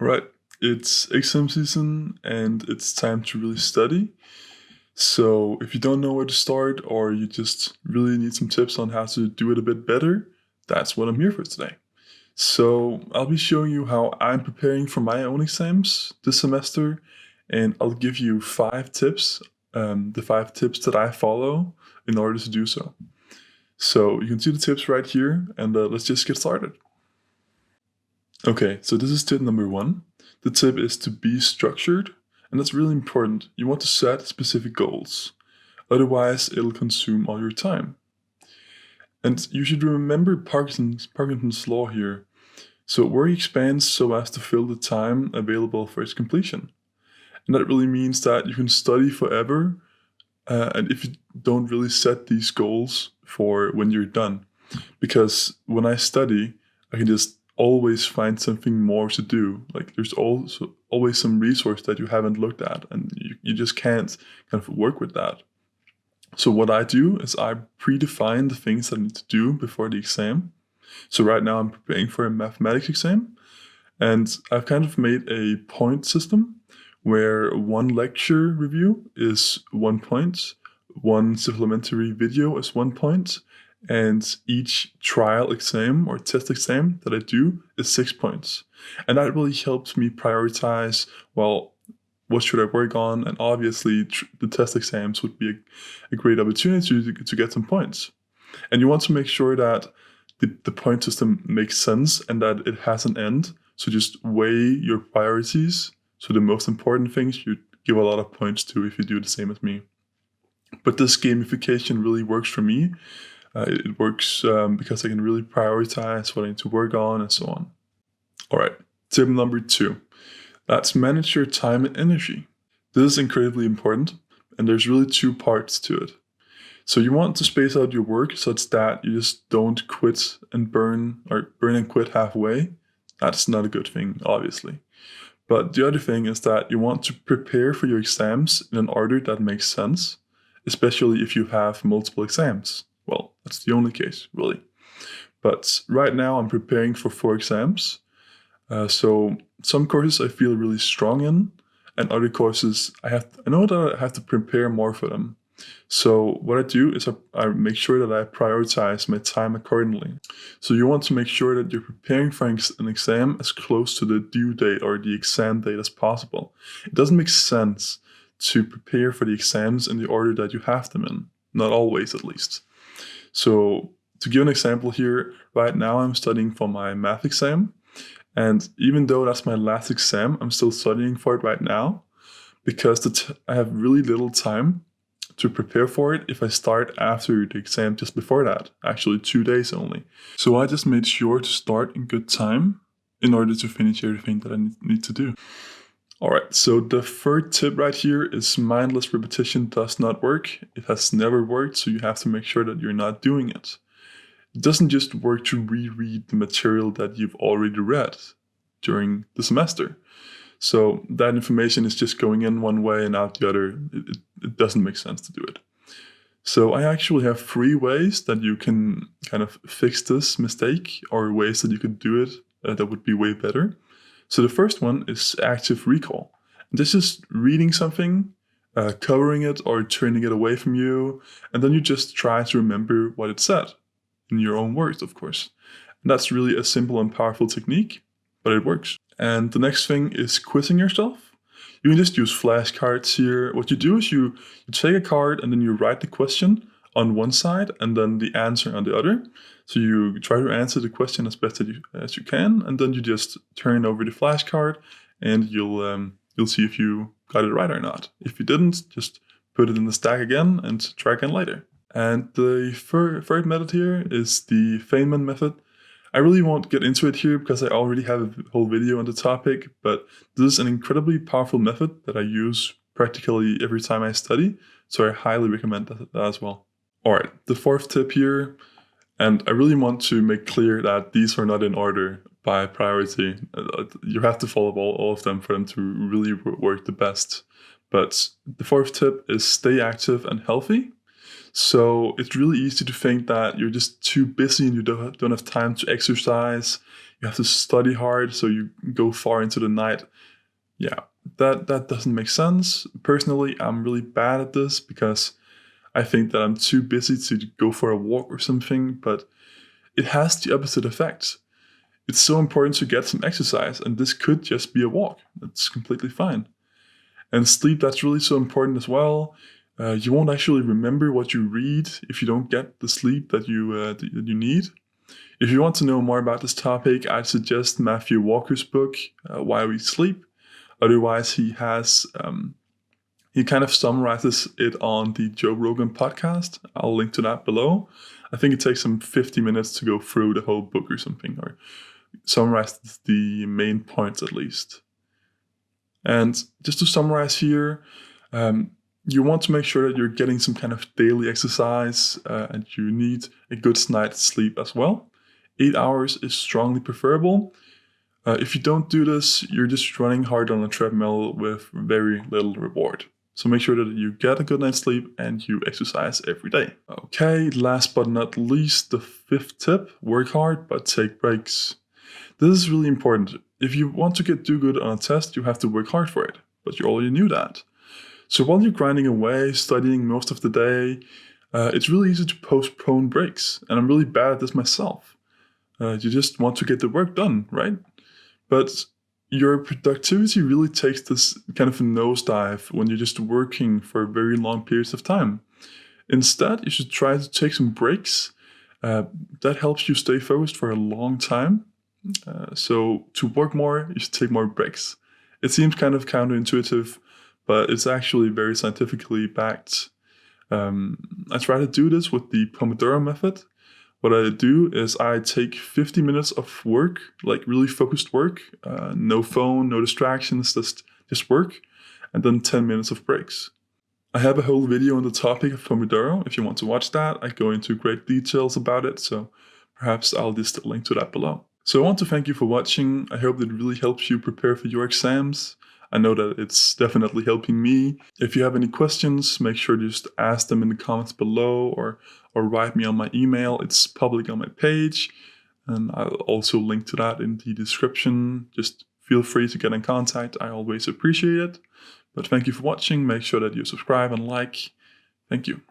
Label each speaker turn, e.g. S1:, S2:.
S1: All right, it's exam season and it's time to really study. So if you don't know where to start or you just really need some tips on how to do it a bit better, that's what I'm here for today. So I'll be showing you how I'm preparing for my own exams this semester, and I'll give you 5 tips, the 5 tips that I follow in order to do so. So you can see the tips right here, and let's just get started. Okay, so this is tip number 1. The tip is to be structured, and that's really important. You want to set specific goals. Otherwise, it'll consume all your time. And you should remember Parkinson's law here. So work expands so as to fill the time available for its completion. And that really means that you can study forever, and if you don't really set these goals for when you're done. Because when I study, I can just always find something more to do. Like there's also always some resource that you haven't looked at, and you just can't kind of work with that. So what I do is I predefine the things that I need to do before the exam. So right now I'm preparing for a mathematics exam, and I've kind of made a point system where one lecture review is 1 point, one supplementary video is 1 point, and each trial exam or test exam that I do is 6 points. And that really helps me prioritize, well, what should I work on? And obviously the test exams would be a great opportunity to get some points. And you want to make sure that the point system makes sense and that it has an end. So just weigh your priorities. So the most important things you give a lot of points to if you do the same as me. But this gamification really works for me. It works because I can really prioritize what I need to work on and so on. All right, tip number 2. That's manage your time and energy. This is incredibly important, and there's really 2 parts to it. So you want to space out your work such that you just don't quit and burn and quit halfway. That's not a good thing, obviously. But the other thing is that you want to prepare for your exams in an order that makes sense, especially if you have multiple exams. Well, that's the only case, really. But right now I'm preparing for 4 exams. So some courses I feel really strong in, and other courses I know that I have to prepare more for them. So what I do is I make sure that I prioritize my time accordingly. So you want to make sure that you're preparing for an exam as close to the due date or the exam date as possible. It doesn't make sense to prepare for the exams in the order that you have them in. Not always, at least. So to give an example here, right now I'm studying for my math exam. And even though that's my last exam, I'm still studying for it right now because I have really little time to prepare for it if I start after the exam just before that, actually 2 days only. So I just made sure to start in good time in order to finish everything that I need to do. All right, so the third tip right here is mindless repetition does not work. It has never worked, so you have to make sure that you're not doing it. It doesn't just work to reread the material that you've already read during the semester. So that information is just going in one way and out the other. It doesn't make sense to do it. So I actually have 3 ways that you can kind of fix this mistake, or ways that you could do it that would be way better. So the first one is active recall. This is reading something, covering it or turning it away from you, and then you just try to remember what it said. In your own words, of course. And that's really a simple and powerful technique, but it works. And the next thing is quizzing yourself. You can just use flashcards here. What you do is you take a card and then you write the question on one side and then the answer on the other. So you try to answer the question as best as you can, and then you just turn over the flashcard and you'll see if you got it right or not. If you didn't, just put it in the stack again and try again later. And the third method here is the Feynman method. I really won't get into it here because I already have a whole video on the topic, but this is an incredibly powerful method that I use practically every time I study, so I highly recommend that as well. All right, the 4th tip here, and I really want to make clear that these are not in order by priority. You have to follow all of them for them to really work the best. But the 4th tip is stay active and healthy. So it's really easy to think that you're just too busy and you don't have time to exercise. You have to study hard, so you go far into the night. Yeah, that doesn't make sense. Personally, I'm really bad at this because I think that I'm too busy to go for a walk or something, but it has the opposite effect. It's so important to get some exercise, and this could just be a walk. That's completely fine. And sleep, that's really so important as well. You won't actually remember what you read if you don't get the sleep that you need. If you want to know more about this topic, I suggest Matthew Walker's book, Why We Sleep. Otherwise, he kind of summarizes it on the Joe Rogan podcast. I'll link to that below. I think it takes him 50 minutes to go through the whole book or something, or summarize the main points at least. And just to summarize here, you want to make sure that you're getting some kind of daily exercise, and you need a good night's sleep as well. 8 hours is strongly preferable. If you don't do this, you're just running hard on a treadmill with very little reward. So make sure that you get a good night's sleep and you exercise every day. Okay, last but not least, the 5th tip, work hard but take breaks. This is really important. If you want to do good on a test, you have to work hard for it, but you already knew that. So while you're grinding away, studying most of the day, it's really easy to postpone breaks, and I'm really bad at this myself. You just want to get the work done, right? But your productivity really takes this kind of a nosedive when you're just working for very long periods of time. Instead, you should try to take some breaks. That helps you stay focused for a long time. So to work more, you should take more breaks. It seems kind of counterintuitive, but it's actually very scientifically backed. I try to do this with the Pomodoro method. What I do is I take 50 minutes of work, like really focused work, no phone, no distractions, just work, and then 10 minutes of breaks. I have a whole video on the topic of Pomodoro. If you want to watch that, I go into great details about it, so perhaps I'll just link to that below. So I want to thank you for watching. I hope that it really helps you prepare for your exams. I know that it's definitely helping me. If you have any questions, make sure to just ask them in the comments below or write me on my email. It's public on my page, and I'll also link to that in the description. Just feel free to get in contact. I always appreciate it. But thank you for watching. Make sure that you subscribe and like. Thank you.